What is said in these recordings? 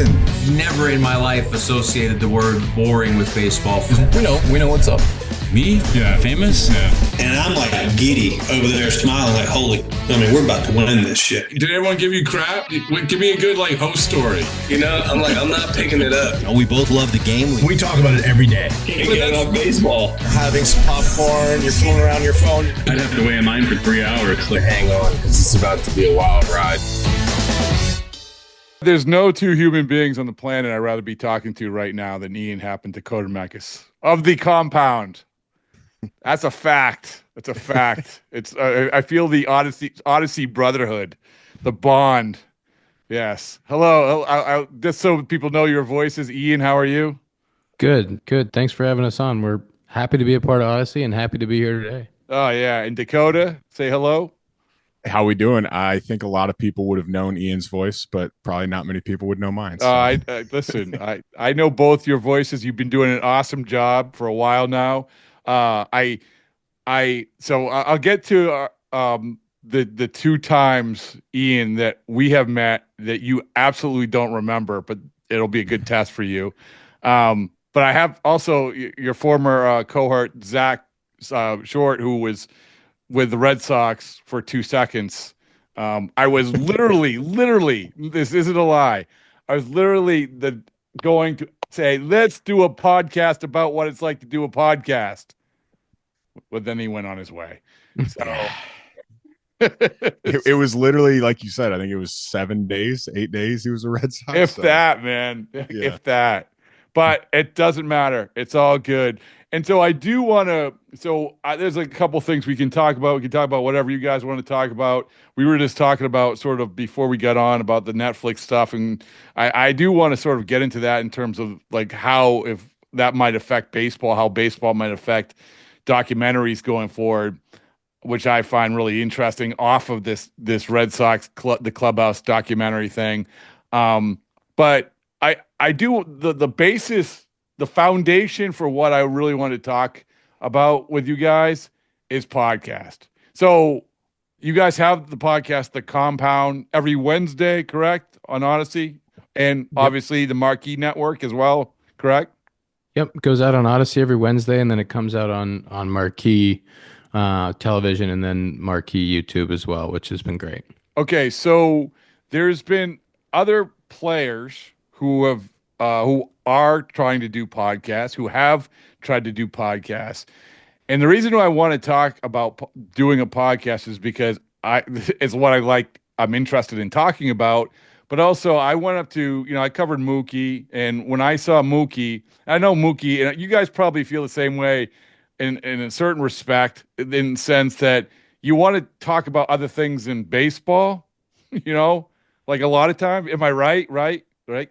listen. Never in my life associated the word boring with baseball. We know what's up. Me? Yeah. Famous? Yeah. And I'm like giddy over there smiling like, we're about to win this shit. Did everyone give you crap? Give me a good host story. I'm not picking it up. We both love the game. We talk about it every day. Get on baseball. Having some popcorn, you're fooling around your phone. I'd have to wait in line for 3 hours. Hang on, because it's about to be a wild ride. There's no two human beings on the planet I'd rather be talking to right now than Ian Happ and Dakota Mekkes of the compound. That's a fact. It's a fact. It's I feel the Audacy brotherhood, the bond. Yes. Hello. I just so people know your voices. Ian, how are you? Good. Thanks for having us on. We're happy to be a part of Audacy and happy to be here today. Oh yeah. And Dakota, say hello. How we doing? I think a lot of people would have known Ian's voice, but probably not many people would know mine. So. Listen. I know both your voices. You've been doing an awesome job for a while now. So I'll get to the two times, Ian, that we have met that you absolutely don't remember, but it'll be a good test for you. But I have also your former cohort Zach Short, who was with the Red Sox for 2 seconds. I was literally, this isn't a lie. I was literally going to say, let's do a podcast about what it's like to do a podcast. But then he went on his way. So it was literally, like you said, I think it was 7 days, 8 days. He was a Red Sox. That, man, if that. But it doesn't matter. It's all good. And so I do want to. So there's a couple things we can talk about. We can talk about whatever you guys want to talk about. We were just talking about sort of before we got on about the Netflix stuff, and I do want to sort of get into that in terms of how if that might affect baseball, how baseball might affect documentaries going forward, which I find really interesting off of this Red Sox the Clubhouse documentary thing. But I do the basis, the foundation for what I really want to talk about with you guys is podcast. So you guys have the podcast, The Compound, every Wednesday, correct? On Audacy, and obviously the Marquee Network as well, correct? Yep, it goes out on Audacy every Wednesday, and then it comes out on Marquee television and then Marquee YouTube as well, which has been great. Okay, so there's been other players who are trying to do podcasts, who have tried to do podcasts. And the reason why I want to talk about doing a podcast is because it's what I'm interested in talking about. But also I went up to, I covered Mookie, and when I saw Mookie, I know Mookie, and you guys probably feel the same way in a certain respect, in the sense that you want to talk about other things in baseball, like a lot of times. Am I right? Right?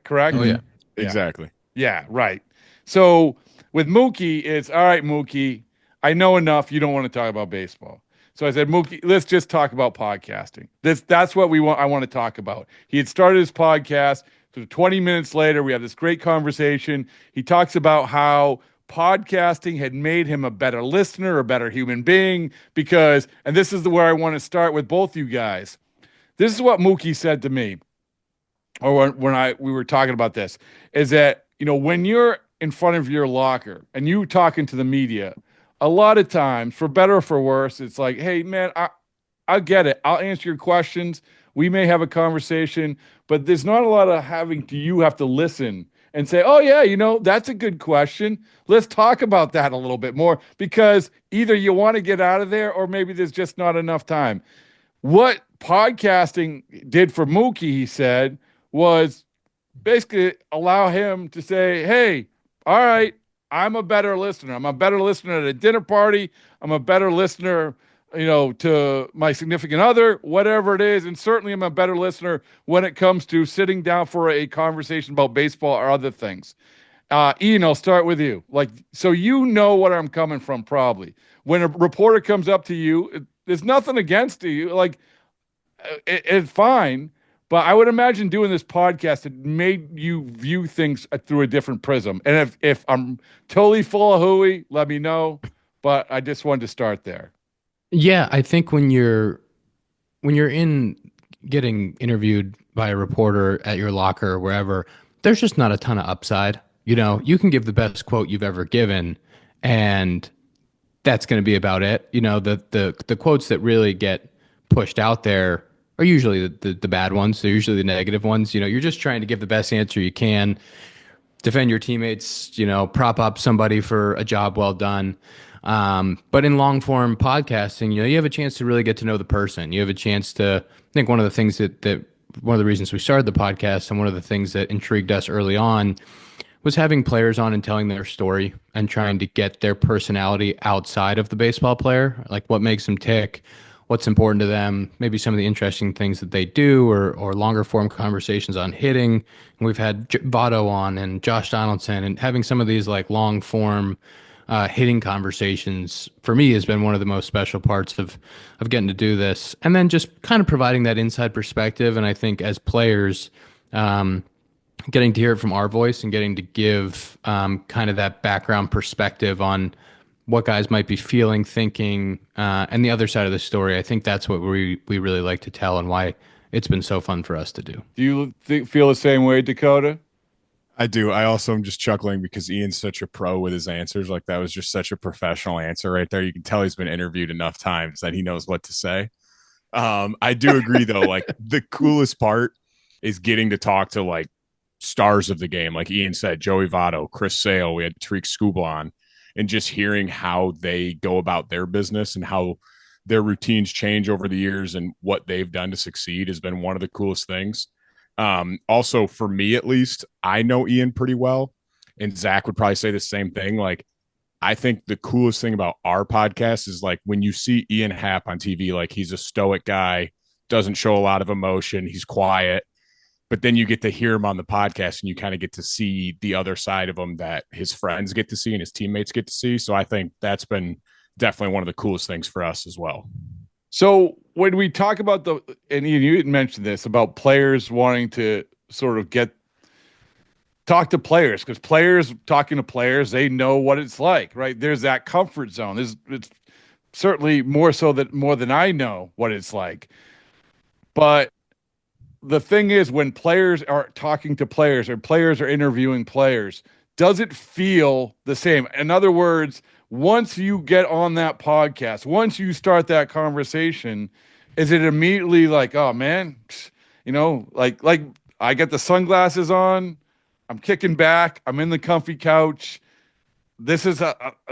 Correct? Oh, yeah. Exactly. Yeah, right. So with Mookie, it's, all right, Mookie, I know enough. You don't want to talk about baseball. So I said, Mookie, let's just talk about podcasting. That's what I want to talk about. He had started his podcast. So 20 minutes later, we have this great conversation. He talks about how podcasting had made him a better listener, a better human being, because, and this is where I want to start with both you guys. This is what Mookie said to me, or when we were talking about this, is that, when you're in front of your locker and you talking to the media, a lot of times, for better or for worse, it's like, hey, man, I get it. I'll answer your questions. We may have a conversation, but there's not a lot of you have to listen and say, oh, yeah, that's a good question. Let's talk about that a little bit more, because either you want to get out of there or maybe there's just not enough time. What podcasting did for Mookie, he said, was basically allow him to say, hey, all right, I'm a better listener. I'm a better listener at a dinner party. I'm a better listener, to my significant other, whatever it is. And certainly I'm a better listener when it comes to sitting down for a conversation about baseball or other things. Ian, I'll start with you. So where I'm coming from probably. When a reporter comes up to you, there's nothing against you. It's fine. But I would imagine doing this podcast, it made you view things through a different prism. And if I'm totally full of hooey, let me know. But I just wanted to start there. Yeah, I think when you're in getting interviewed by a reporter at your locker or wherever, there's just not a ton of upside. You know, you can give the best quote you've ever given, and that's going to be about it. You know, the quotes that really get pushed out there are usually the bad ones. They're usually the negative ones. You know, you're just trying to give the best answer you can, defend your teammates, you know, prop up somebody for a job well done. But in long form podcasting, you know, you have a chance to really get to know the person. You have a chance to, I think one of the things that one of the reasons we started the podcast and one of the things that intrigued us early on was having players on and telling their story and trying to get their personality outside of the baseball player, like what makes them tick, what's important to them, maybe some of the interesting things that they do, or longer form conversations on hitting. And we've had Votto on and Josh Donaldson, and having some of these like long form hitting conversations for me has been one of the most special parts of getting to do this. And then just kind of providing that inside perspective. And I think as players, getting to hear it from our voice and getting to give kind of that background perspective on what guys might be feeling, thinking, and the other side of the story. I think that's what we really like to tell and why it's been so fun for us to do. Do you feel the same way, Dakota? I do. I also am just chuckling because Ian's such a pro with his answers. Like that was just such a professional answer right there. You can tell he's been interviewed enough times that he knows what to say. I do agree though. Like the coolest part is getting to talk to like stars of the game. Like Ian said, Joey Votto, Chris Sale, we had Tariq Skubal on, and just hearing how they go about their business and how their routines change over the years and what they've done to succeed has been one of the coolest things. Also, for me at least, I know Ian pretty well, and Zach would probably say the same thing. Like, I think the coolest thing about our podcast is like when you see Ian Happ on TV, like he's a stoic guy, doesn't show a lot of emotion, he's quiet, but then you get to hear him on the podcast and you kind of get to see the other side of him that his friends get to see and his teammates get to see. So I think that's been definitely one of the coolest things for us as well. So when we talk about and you mentioned this about players wanting to sort of talk to players, because players talking to players, they know what it's like, right? There's that comfort zone. It's certainly more than I know what it's like. But the thing is, when players are talking to players or players are interviewing players, does it feel the same? In other words, once you get on that podcast, once you start that conversation, is it immediately like, oh man, you know, like I got the sunglasses on, I'm kicking back, I'm in the comfy couch. This is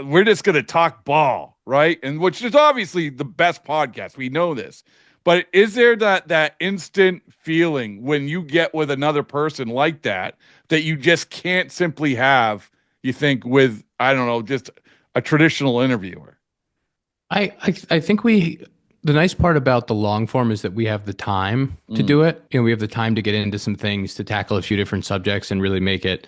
we're just going to talk ball, right? And which is obviously the best podcast. We know this. But is there that instant feeling when you get with another person like that you just can't simply have, you think, with, I don't know, just a traditional interviewer? I think the nice part about the long form is that we have the time to do it. You know, we have the time to get into some things, to tackle a few different subjects and really make it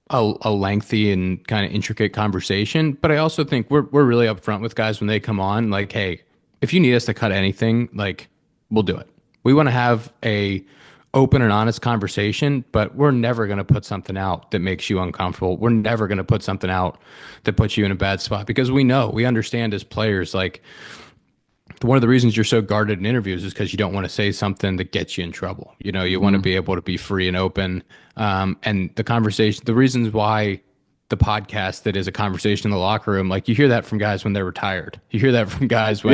a lengthy and kind of intricate conversation. But I also think we're really upfront with guys when they come on, like, hey, if you need us to cut anything, like, we'll do it. We want to have a open and honest conversation, but we're never going to put something out that makes you uncomfortable. We're never going to put something out that puts you in a bad spot, because we understand as players, like, one of the reasons you're so guarded in interviews is because you don't want to say something that gets you in trouble. You know, you want to be able to be free and open. And the reasons why the podcast that is a conversation in the locker room, like, you hear that from guys when they're retired. You hear that from guys when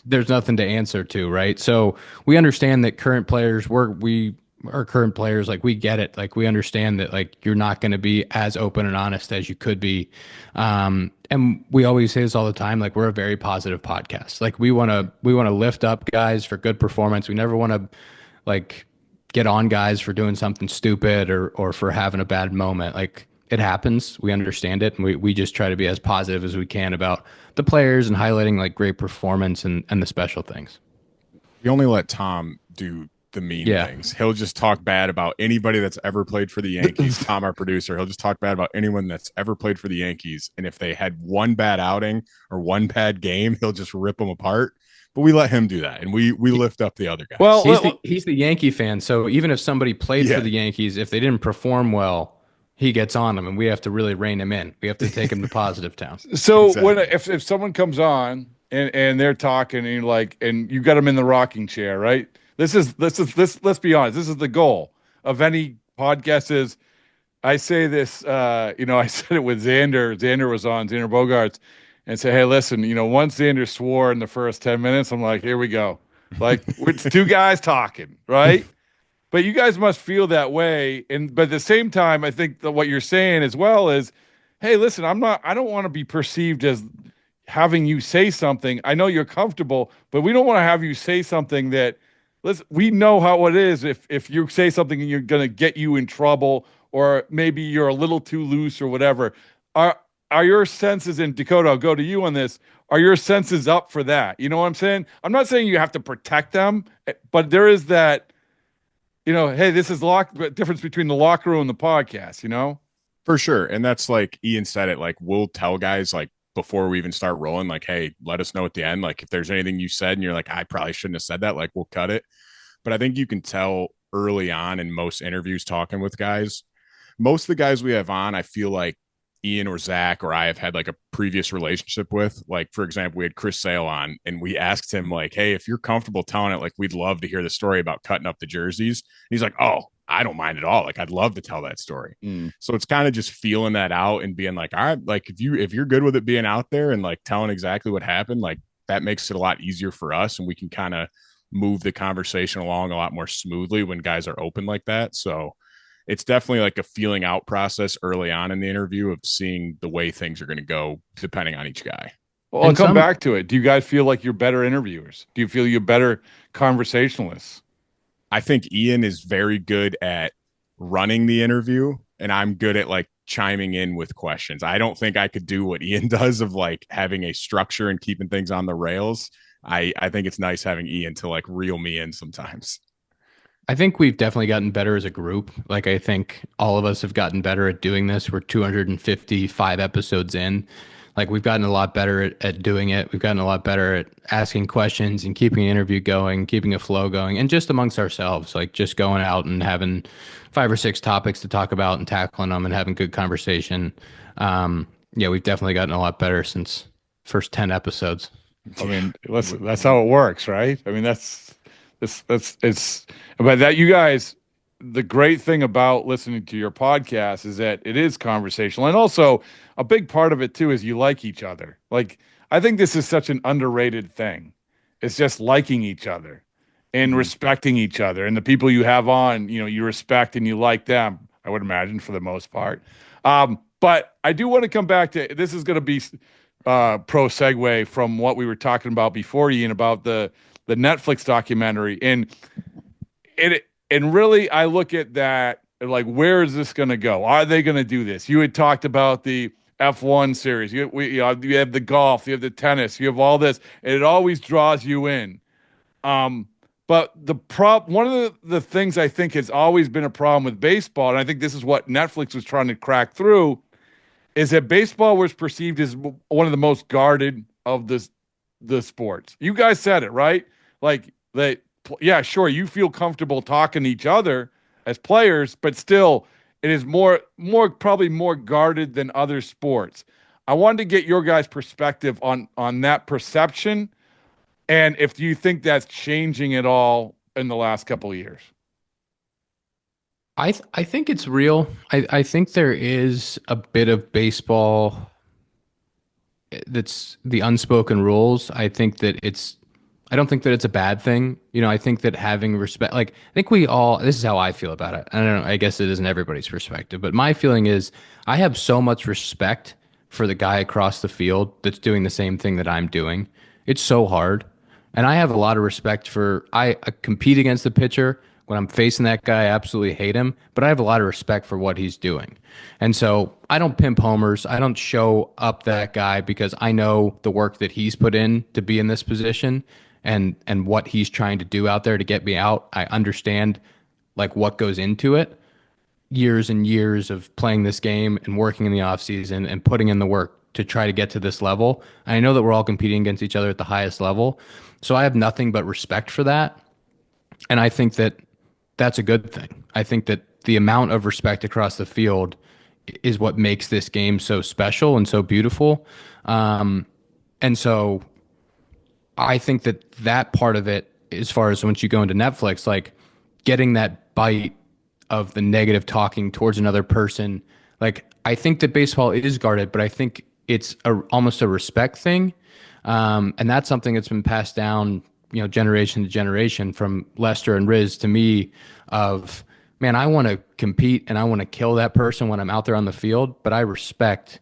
there's nothing to answer to, right? So we understand that current players, we like, we get it. Like, we understand that, like, you're not going to be as open and honest as you could be. And we always say this all the time, like, we're a very positive podcast. Like, we want to lift up guys for good performance. We never want to, like, get on guys for doing something stupid or for having a bad moment. Like, it happens. We understand it. And we just try to be as positive as we can about the players and highlighting, like, great performance and the special things. We only let Tom do the mean things. He'll just talk bad about anybody that's ever played for the Yankees. Tom, our producer, he'll just talk bad about anyone that's ever played for the Yankees. And if they had one bad outing or one bad game, he'll just rip them apart. But we let him do that, and we lift up the other guys. Well, he's the Yankee fan, so even if somebody played for the Yankees, if they didn't perform well, he gets on them, and we have to really rein him in. We have to take him to positive town. So exactly. If someone comes on and they're talking and you're like, and you got them in the rocking chair, right? Let's be honest. This is the goal of any podcast is, I say this, I said it with Xander. Xander was on, Xander Bogarts, and say, hey, listen, once Xander swore in the first 10 minutes, I'm like, here we go. Like, it's two guys talking, right? But you guys must feel that way. But at the same time, I think that what you're saying as well is, hey, listen, I don't want to be perceived as having you say something. I know you're comfortable, but we don't want to have you say something that, listen, we know how it is. If you say something and you're going to get you in trouble, or maybe you're a little too loose or whatever. Are your senses, in Dakota, I'll go to you on this, are your senses up for that? You know what I'm saying? I'm not saying you have to protect them, but there is that, hey, this is difference between the locker room and the podcast, For sure. And that's like Ian said it, like we'll tell guys like before we even start rolling, like, hey, let us know at the end. Like if there's anything you said and you're like, I probably shouldn't have said that, like we'll cut it. But I think you can tell early on in most interviews talking with guys, most of the guys we have on, I feel like Ian or Zach or I have had like a previous relationship with. Like, for example, we had Chris Sale on and we asked him, like, hey, if you're comfortable telling it, like, we'd love to hear the story about cutting up the jerseys. And he's like, oh, I don't mind at all. Like, I'd love to tell that story. So it's kind of just feeling that out and being like, all right, like, if you're good with it being out there and like telling exactly what happened, like, that makes it a lot easier for us. And we can kind of move the conversation along a lot more smoothly when guys are open like that. So it's definitely like a feeling out process early on in the interview of seeing the way things are going to go depending on each guy. Well, I'll come back to it. Do you guys feel like you're better interviewers? Do you feel you're better conversationalists? I think Ian is very good at running the interview and I'm good at like chiming in with questions. I don't think I could do what Ian does of like having a structure and keeping things on the rails. I think it's nice having Ian to like reel me in sometimes. I think we've definitely gotten better as a group. Like, I think all of us have gotten better at doing this. We're 255 episodes in. Like, we've gotten a lot better at doing it. We've gotten a lot better at asking questions and keeping an interview going, keeping a flow going, and just amongst ourselves, like just going out and having 5 or 6 topics to talk about and tackling them and having good conversation. Yeah, we've definitely gotten a lot better since first 10 episodes. I mean, listen, that's how it works, right? I mean, it's but that you guys, the great thing about listening to your podcast is that it is conversational. And also a big part of it too is you like each other. Like, I think this is such an underrated thing. It's just liking each other and respecting each other. And the people you have on, you respect and you like them, I would imagine, for the most part. But I do want to come back to, this is going to be pro segue from what we were talking about before, Ian, about the Netflix documentary. And really, I look at that like, where is this going to go? Are they going to do this? You had talked about the F1 series. You have the golf, you have the tennis, you have all this, and it always draws you in. But one of the things I think has always been a problem with baseball, and I think this is what Netflix was trying to crack through, is that baseball was perceived as one of the most guarded of the sports. You guys said it, right? Like, yeah, sure, you feel comfortable talking to each other as players, but still, it is probably more guarded than other sports. I wanted to get your guys' perspective on that perception, and if you think that's changing at all in the last couple of years. I think it's real. I think there is a bit of baseball that's the unspoken rules. I don't think that it's a bad thing. I think that having respect, like, I think this is how I feel about it. I don't know, I guess it isn't everybody's perspective, but my feeling is I have so much respect for the guy across the field that's doing the same thing that I'm doing. It's so hard. And I have a lot of respect I compete against the pitcher. When I'm facing that guy, I absolutely hate him, but I have a lot of respect for what he's doing. And so I don't pimp homers. I don't show up that guy because I know the work that he's put in to be in this position and what he's trying to do out there to get me out. I understand like what goes into it. Years and years of playing this game and working in the offseason and putting in the work to try to get to this level. I know that we're all competing against each other at the highest level. So I have nothing but respect for that. And I think that that's a good thing. I think that the amount of respect across the field is what makes this game so special and so beautiful. And so I think that part of it, as far as once you go into Netflix, like getting that bite of the negative talking towards another person. Like, I think that baseball is guarded, but I think it's almost a respect thing. And that's something that's been passed down, generation to generation from Lester and Riz to me of, man, I want to compete and I want to kill that person when I'm out there on the field, but I respect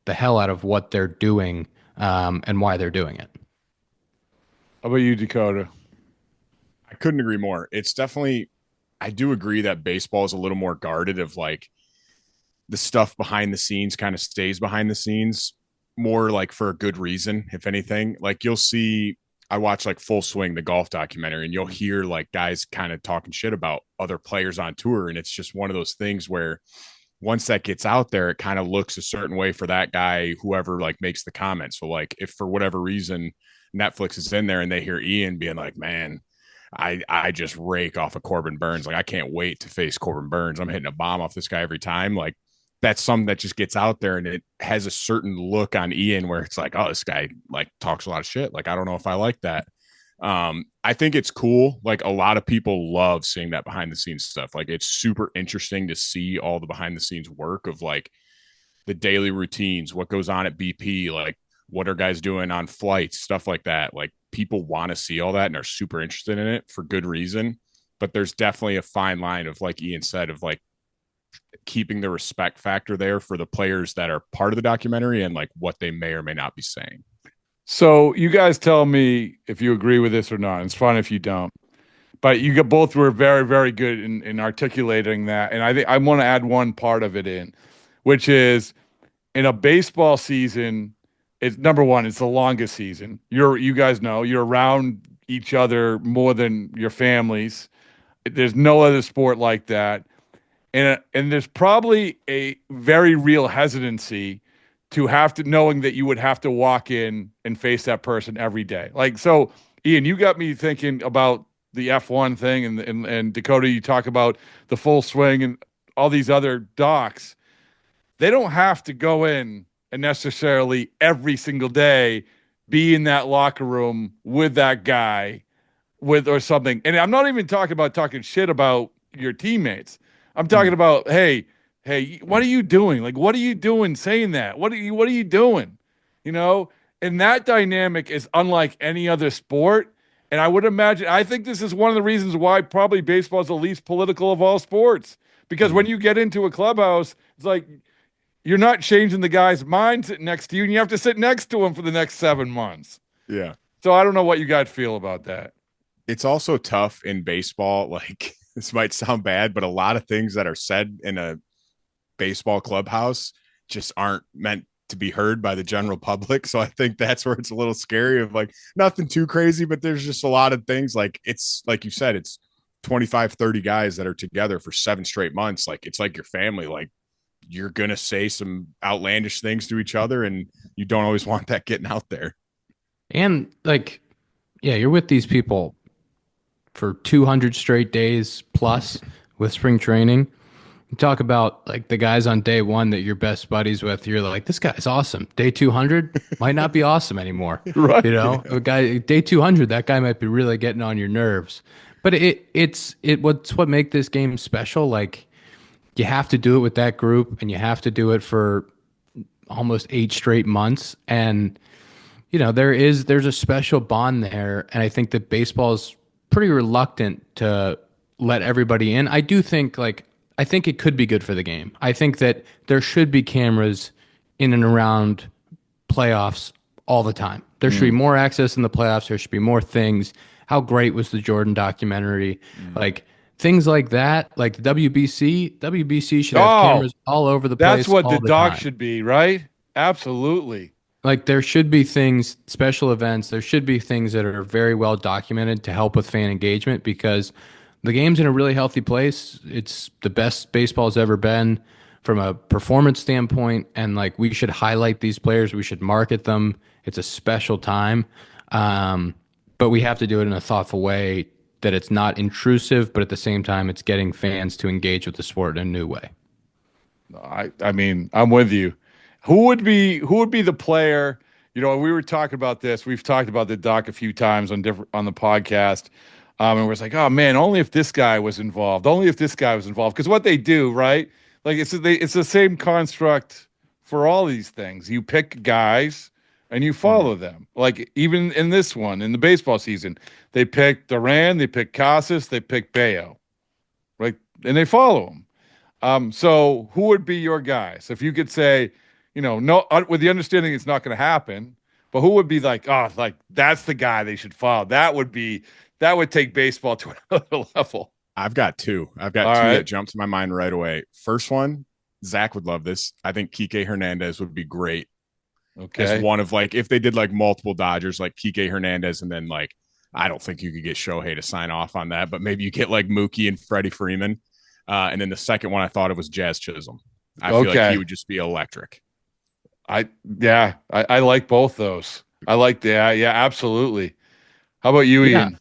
the hell out of what they're doing and why they're doing it. How about you, Dakota? I couldn't agree more. It's definitely, I do agree that baseball is a little more guarded of like the stuff behind the scenes kind of stays behind the scenes more like for a good reason, if anything. Like you'll see, I watch like Full Swing, the golf documentary, and you'll hear like guys kind of talking shit about other players on tour. And it's just one of those things where once that gets out there, it kind of looks a certain way for that guy, whoever like makes the comment. So like if for whatever reason Netflix is in there and they hear Ian being like, man, I just rake off of Corbin Burns. Like I can't wait to face Corbin Burns. I'm hitting a bomb off this guy every time. Like that's something that just gets out there and it has a certain look on Ian where it's like, oh, this guy like talks a lot of shit. Like, I don't know if I like that. I think it's cool. Like a lot of people love seeing that behind the scenes stuff. Like it's super interesting to see all the behind the scenes work of like the daily routines, what goes on at BP, like what are guys doing on flights, stuff like that. Like people want to see all that and are super interested in it for good reason. But there's definitely a fine line of, like Ian said, of like keeping the respect factor there for the players that are part of the documentary and like what they may or may not be saying. So you guys tell me if you agree with this or not. It's fine if you don't. But you both were very, very good in articulating that. And I think I want to add one part of it in, which is in a baseball season, it's number one, it's the longest season. You guys know you're around each other more than your families. There's no other sport like that. And there's probably a very real hesitancy to have to, knowing that you would have to walk in and face that person every day. Like, so Ian, you got me thinking about the F1 thing and Dakota, you talk about the Full Swing and all these other docs. They don't have to go in and necessarily every single day be in that locker room with that guy or something. And I'm not even talking about talking shit about your teammates. I'm talking about, hey, what are you doing? Like, what are you doing saying that? What are you doing? And that dynamic is unlike any other sport. And I would imagine, I think this is one of the reasons why probably baseball is the least political of all sports. Because when you get into a clubhouse, it's like you're not changing the guy's mind sitting next to you, and you have to sit next to him for the next 7 months. Yeah. So I don't know what you guys feel about that. It's also tough in baseball. Like, this might sound bad, but a lot of things that are said in a baseball clubhouse just aren't meant to be heard by the general public. So I think that's where it's a little scary of like nothing too crazy, but there's just a lot of things like it's like you said, it's 25, 30 guys that are together for 7 straight months. Like it's like your family, like you're going to say some outlandish things to each other and you don't always want that getting out there. And like, yeah, you're with these people for 200 straight days plus with spring training. You talk about like the guys on day one that you're best buddies with. You're like, this guy's awesome. Day 200 might not be awesome anymore. Right. A guy day 200, that guy might be really getting on your nerves. But it's what make this game special. Like you have to do it with that group, and you have to do it for almost 8 straight months. And there's a special bond there, and I think that baseball's pretty reluctant to let everybody in. I do think I think it could be good for the game. I think that there should be cameras in and around playoffs all the time. There should be more access in the playoffs. There should be more things. How great was the Jordan documentary? Like things like that, like the WBC. WBC should have cameras all over the place. That's what the doc time. should be, right? Absolutely. Like there should be things, special events. There should be things that are very well documented to help with fan engagement because the game's in a really healthy place. It's the best baseball's ever been from a performance standpoint. And like, we should highlight these players. We should market them. It's a special time. But we have to do it in a thoughtful way that it's not intrusive, but at the same time, it's getting fans to engage with the sport in a new way. I mean, I'm with you. Who would be the player? We were talking about this. We've talked about the doc a few times on the podcast. And we're like, oh man, only if this guy was involved, only if this guy was involved. Because what they do, right? Like it's the same construct for all these things. You pick guys and you follow them. Like even in this one, in the baseball season, they picked Duran, they picked Casas, they picked Bayo, right? And they follow them. So who would be your guys? If you could say, no, with the understanding it's not going to happen, but who would be like, oh, like that's the guy they should follow. That would take baseball to another level. I've got two. I've got All two right. that jump to my mind right away. First one, Zach would love this. I think Kike Hernandez would be great. Okay. As one of like, if they did like multiple Dodgers, like Kike Hernandez, and then like, I don't think you could get Shohei to sign off on that, but maybe you get like Mookie and Freddie Freeman. And then the second one I thought of was Jazz Chisholm. I feel like he would just be electric. I like both those. I like that. Yeah, absolutely. How about you, Ian?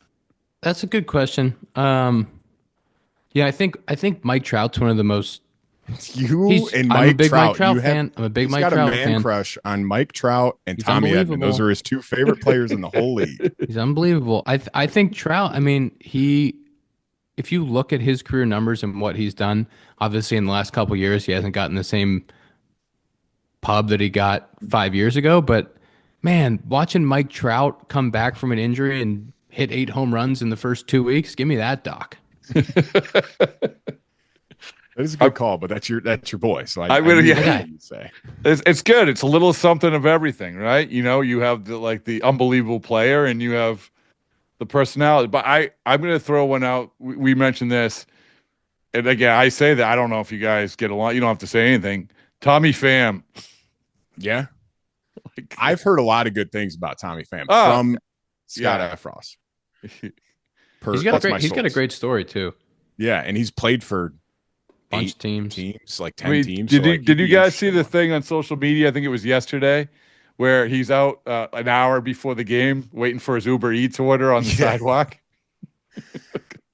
That's a good question. Yeah, I think Mike Trout's one of the most. I'm a big Mike Trout fan. I'm a big Mike Trout fan. He's got a man crush on Mike Trout and He's Tommy Edman. Those are his two favorite players in the whole league. He's unbelievable. I think Trout. I mean, if you look at his career numbers and what he's done, obviously in the last couple of years, he hasn't gotten the same pub that he got 5 years ago. But man, watching Mike Trout come back from an injury and hit 8 home runs in the first 2 weeks, give me that, Doc. That is a good call, but that's your boy. So I say it's good. It's a little something of everything, right? You have the unbelievable player, and you have the personality. But I'm going to throw one out. We mentioned this, and again, I say that I don't know if you guys get along. You don't have to say anything. Tommy Pham. Yeah, I've heard a lot of good things about Tommy Pham from Scott F. Ross. He's got a great story too. Yeah, and he's played for bunch teams, like 10 teams. Did you guys see the thing on social media? I think it was yesterday, where he's out an hour before the game, waiting for his Uber Eats order on the sidewalk.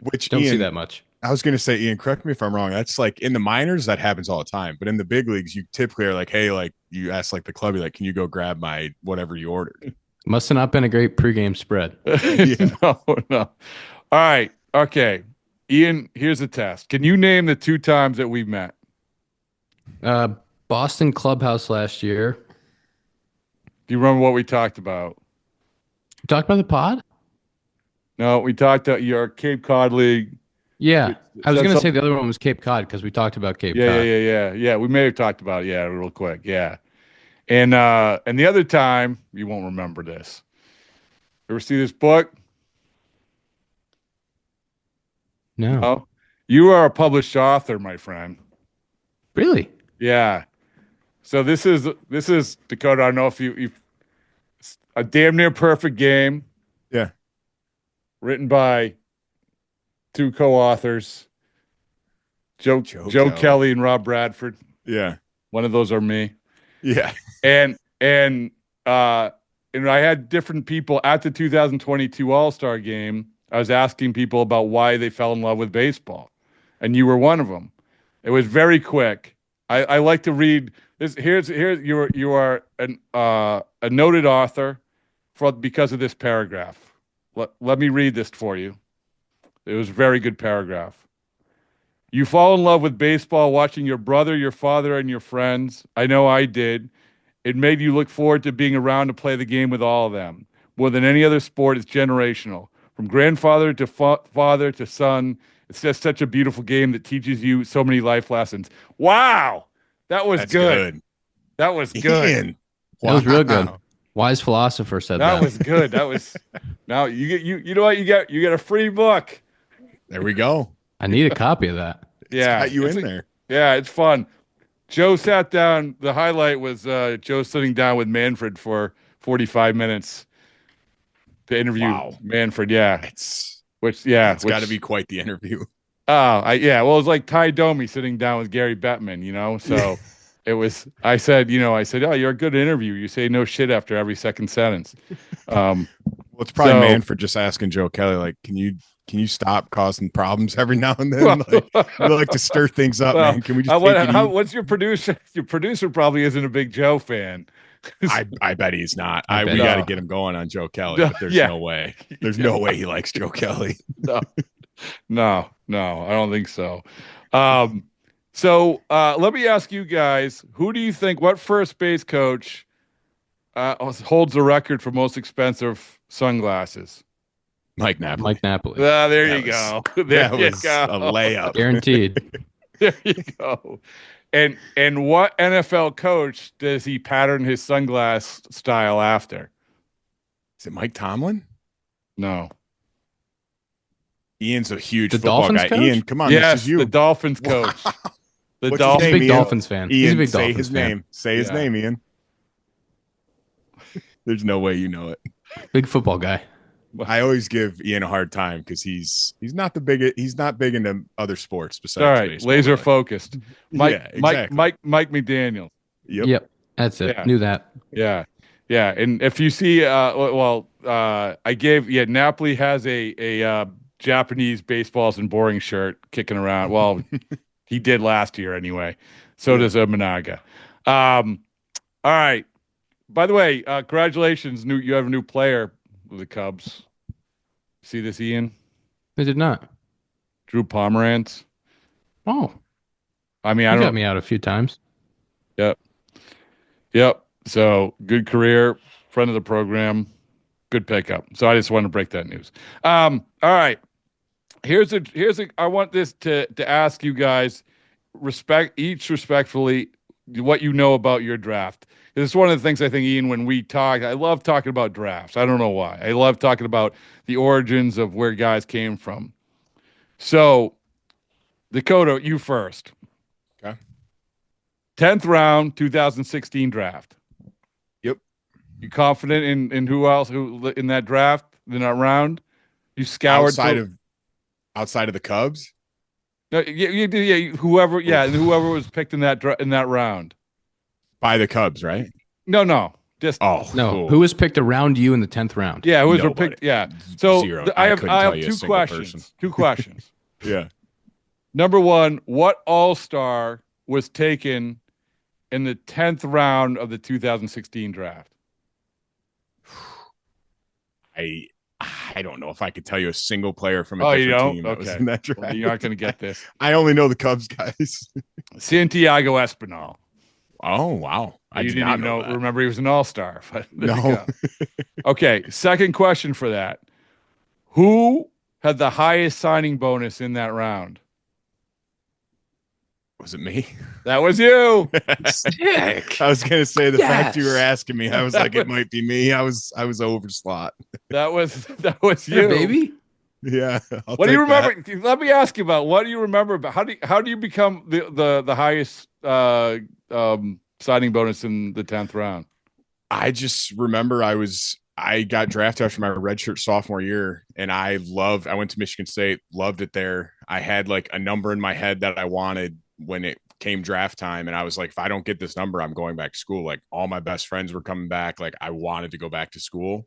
Which don't see that much. I was going to say, Ian, correct me if I'm wrong. That's like in the minors, that happens all the time. But in the big leagues, you typically are like, hey, like you ask like the club, you're like, can you go grab my whatever you ordered? Must have not been a great pregame spread. No. All right. Okay. Ian, here's a test. Can you name the 2 times that we met? Boston Clubhouse last year. Do you remember what we talked about? You talked about the pod? No, we talked about your Cape Cod League. Yeah. I was going to say the other one was Cape Cod because we talked about Cape Cod. Yeah. We may have talked about it. Yeah, real quick. Yeah. And the other time, you won't remember this. Ever see this book? No. You are a published author, my friend. Really? Yeah. So this is Dakota. I don't know if you a damn near perfect game. Yeah. Written by 2 co-authors, Joe Kelly and Rob Bradford. Yeah. One of those are me. Yeah. And I had different people at the 2022 All-Star game. I was asking people about why they fell in love with baseball, and you were one of them. It was very quick. I like to read this. Here's you are a noted author because of this paragraph. Let me read this for you. It was a very good paragraph. You fall in love with baseball watching your brother, your father, and your friends. I know I did. It made you look forward to being around to play the game with all of them. More than any other sport, it's generational. From grandfather to father to son, it's just such a beautiful game that teaches you so many life lessons. Wow, that's good. That was good. Ian. That was real good. Wise philosopher said that. That was good. That was. Now you know what you get a free book. There we go. I need a copy of that. Yeah, it's got you in there. Yeah, it's fun. Joe sat down. The highlight was Joe sitting down with Manfred for 45 minutes. To interview Manfred, it's got to be quite the interview. Well, it was like Ty Domi sitting down with Gary Bettman, so it was. I said, oh, you're a good interviewer. You say no shit after every second sentence. Well, it's probably Manfred just asking Joe Kelly, like, can you stop causing problems every now and then? Like, we like to stir things up, man. Can we just? What's your producer? Your producer probably isn't a big Joe fan. I bet he's not. I bet We he's got to not. get him going on Joe Kelly, No, but there's yeah. no way. There's no way he likes Joe Kelly. No, I don't think so. Let me ask you guys, who do you think, what first base coach holds the record for most expensive sunglasses? Mike Napoli. Mike Napoli. There That you go. was- There that you was go. a layup. Guaranteed. There you go. And what NFL coach does he pattern his sunglass style after? Is it Mike Tomlin? No. Ian's a huge The football Dolphins guy. coach? Ian, come on, Yes, this is you. the Dolphins coach. The What's his Dolphins. He's a name, big Ian? Dolphins fan. He's a Ian, big say Dolphins his fan. name. Say his Yeah. name, Ian. There's no way you know it. Big football guy. I always give Ian a hard time because he's not big into other sports besides All right, baseball. laser really. focused. Mike, Yeah, exactly. Mike McDaniel. Yep. That's it. Yeah. Knew that. Yeah. And if you see, Napoli has a Japanese baseballs and boring shirt kicking around. Well, he did last year anyway. So does Managa. All right. By the way, congratulations. You have a new player with the Cubs. See this, Ian? I did not. Drew Pomerantz. Oh, I mean, he I got don't. me out a few times. Yep. So good career, friend of the program, good pickup. So I just wanted to break that news. All right. I want this to ask you guys respectfully what you know about your draft. This is one of the things I think, Ian, when we talk, I love talking about drafts. I don't know why. I love talking about the origins of where guys came from. So, Dakota, you first. Okay. 10th round, 2016 draft. Yep. You confident in who else in that draft, in that round? You scoured outside of the Cubs. No, whoever was picked in that round By the Cubs, right? No, just No, cool. who was picked around you in the 10th round? yeah, who was Nobody. picked? Yeah, so Zero. I have couldn't tell you a two single questions. person. Two questions. Yeah. Number one, what All-Star was taken in the 10th round of the 2016 draft? I don't know if I could tell you a single player from a Oh, you different don't? team that was Okay. in that draft. Well, you're not going to get this. I only know the Cubs guys. Santiago Espinal. Oh wow! I You did didn't not even know. That. remember he was an All-Star. But there you No. go. Okay, second question for that. Who had the highest signing bonus in that round? Was it me? That was you. Sick. I was gonna say the fact you were Yes. asking me, I was like, it might be me. I was over slot. That was you, Yeah, baby. Yeah. I'll What do you take that. remember? Let me ask you about what do you remember about how do you become the highest signing bonus in the 10th round? I just remember I got drafted after my redshirt sophomore year, and I went to Michigan State, loved it there. I had like a number in my head that I wanted when it came draft time, and I was like, if I don't get this number, I'm going back to school. Like all my best friends were coming back. Like I wanted to go back to school.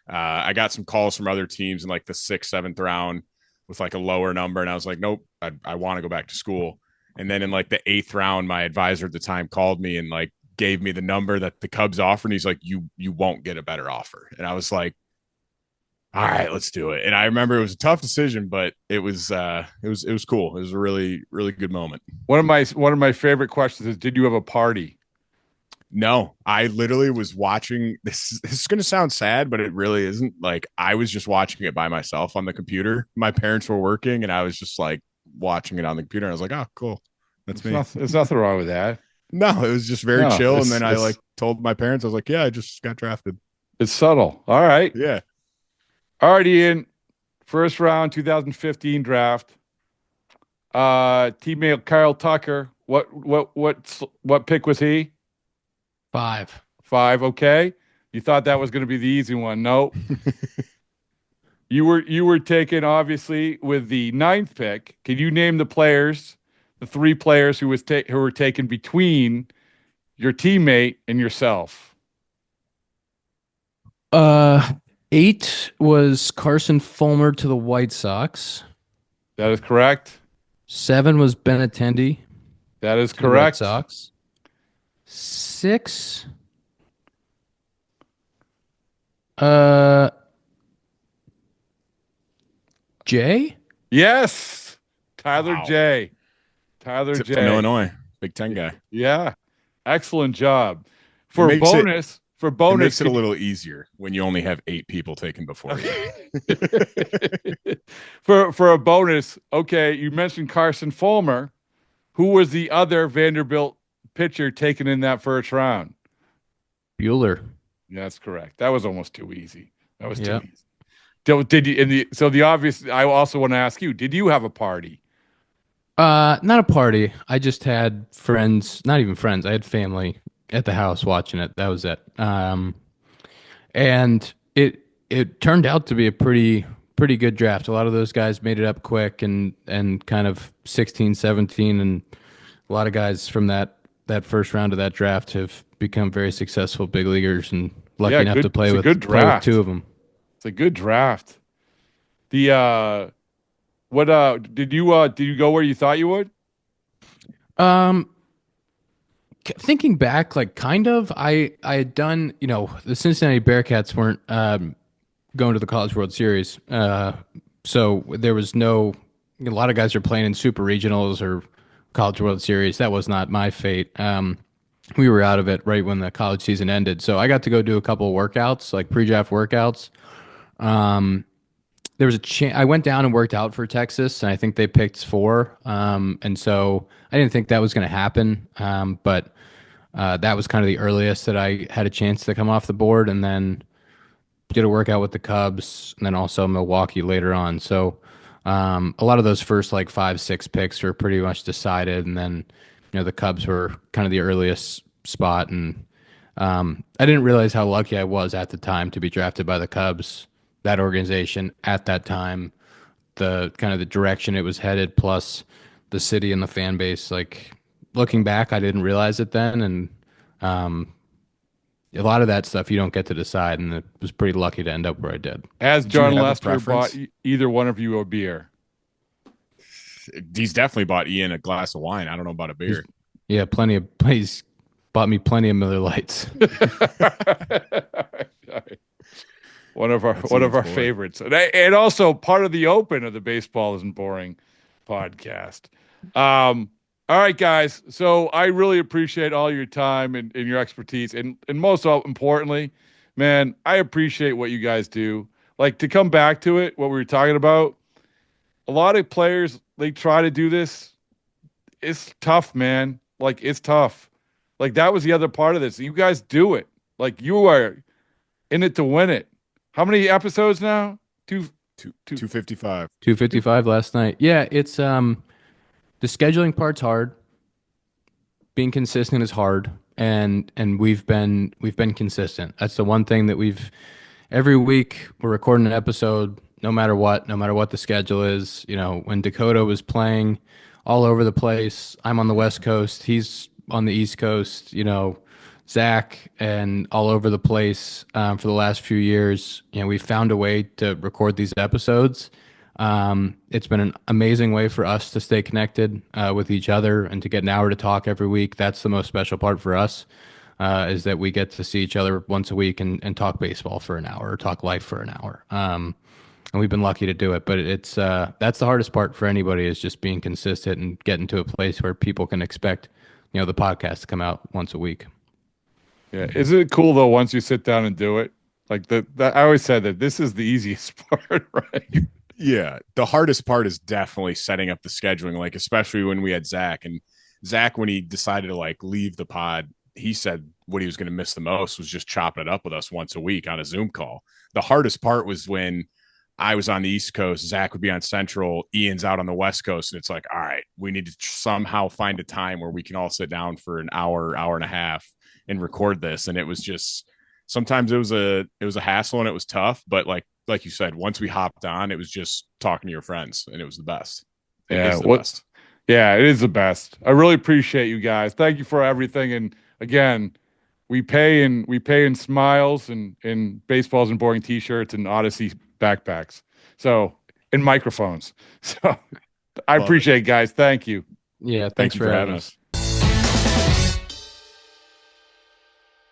I got some calls from other teams in like the 6th, 7th round with like a lower number, and I was like, nope, I want to go back to school. And then in like the 8th round, my advisor at the time called me and like gave me the number that the Cubs offered. And he's like, you won't get a better offer. And I was like, all right, let's do it. And I remember it was a tough decision, but it was cool. It was a really, really good moment. One of my favorite questions is, did you have a party? No, I literally was watching this. This is going to sound sad, but it really isn't. Like I was just watching it by myself on the computer. My parents were working and I was just like watching it on the computer. And I was like, oh, cool. That's me. There's nothing wrong with that. No, it was just very No, chill. And then I it's- like told my parents, I was like, yeah, I just got drafted. It's subtle. All right. Yeah. All right, Ian. First round, 2015 draft. Teammate Kyle Tucker. What pick was he? 5. 5. Okay. You thought that was going to be the easy one. Nope. You were taken obviously with the 9th pick. Can you name the 3 players who were taken between your teammate and yourself? 8 was Carson Fulmer to the White Sox. That is correct. 7 was Benintendi That is to the Red correct. Sox. 6 Jay? Yes, Tyler Wow. J. Tyler From J. Illinois, Big Ten guy. Yeah, excellent job. It For makes it bonus, it makes it a little easier when you only have 8 people taken before you. for a bonus, okay, you mentioned Carson Fulmer. Who was the other Vanderbilt pitcher taken in that first round? Bueller. Yeah, that's correct. That was almost too easy. That was too Yeah. easy. Did you? So the obvious. I also want to ask you: did you have a party? Not a party. I just had friends, not even friends. I had family at the house watching it. That was it. And it turned out to be a pretty good draft. A lot of those guys made it up quick and kind of 16, 17, and a lot of guys from that first round of that draft have become very successful big leaguers and lucky enough to play with 2 of them. It's a good draft. The what did you go where you thought you would? Thinking back, like kind of, I had done, the Cincinnati Bearcats weren't going to the College World Series, so there was a lot of guys are playing in super regionals or College World Series. That was not my fate. We were out of it right when the college season ended, so I got to go do a couple of workouts, like pre-draft workouts. There was I went down and worked out for Texas, and I think they picked 4. And so I didn't think that was going to happen. But that was kind of the earliest that I had a chance to come off the board, and then did a workout with the Cubs, and then also Milwaukee later on. So a lot of those first like 5, 6 picks were pretty much decided, and then the Cubs were kind of the earliest spot, and I didn't realize how lucky I was at the time to be drafted by the Cubs. That organization at that time, the kind of the direction it was headed, plus the city and the fan base. Like looking back, I didn't realize it then, and a lot of that stuff you don't get to decide, and it was pretty lucky to end up where I did. Has John Lester bought either one of you a beer? He's definitely bought Ian a glass of wine. I don't know about a beer. Yeah, he's bought me plenty of Miller Lights. All right. One of our favorites, and also part of the open of the Baseball Isn't Boring podcast. All right, guys. So I really appreciate all your time and your expertise, and most importantly, man, I appreciate what you guys do. Like, to come back to it, what we were talking about. A lot of players, they try to do this. It's tough, man. Like, it's tough. Like, that was the other part of this. You guys do it. Like, you are in it to win it. How many episodes now? 255. 255 last night. Yeah, it's the scheduling part's hard. Being consistent is hard, and we've been consistent. That's the one thing that every week we're recording an episode, no matter what the schedule is. When Dakota was playing all over the place, I'm on the West Coast, he's on the East Coast, Zach, and all over the place for the last few years. We've found a way to record these episodes. It's been an amazing way for us to stay connected with each other and to get an hour to talk every week. That's the most special part for us, is that we get to see each other once a week and talk baseball for an hour or talk life for an hour. And we've been lucky to do it, but it's that's the hardest part for anybody, is just being consistent and getting to a place where people can expect the podcast to come out once a week. Yeah, isn't it cool though once you sit down and do it? Like I always said that this is the easiest part, right? Yeah, the hardest part is definitely setting up the scheduling. Like, especially when we had Zach, and Zach, when he decided to like leave the pod, he said what he was going to miss the most was just chopping it up with us once a week on a Zoom call. The hardest part was when I was on the East Coast, Zach would be on Central, Ian's out on the West Coast, and it's like, all right, we need to somehow find a time where we can all sit down for an hour and a half and record this. And it was just, sometimes it was a hassle and it was tough, but like you said, once we hopped on, it was just talking to your friends, and it was the best. Best. Yeah, it is the best. I really appreciate you guys. Thank you for everything. And again, we pay in smiles and in Baseballs and Boring t-shirts and Audacy backpacks. So, and microphones. So I appreciate it, guys. Thank you. Yeah, thanks for having us.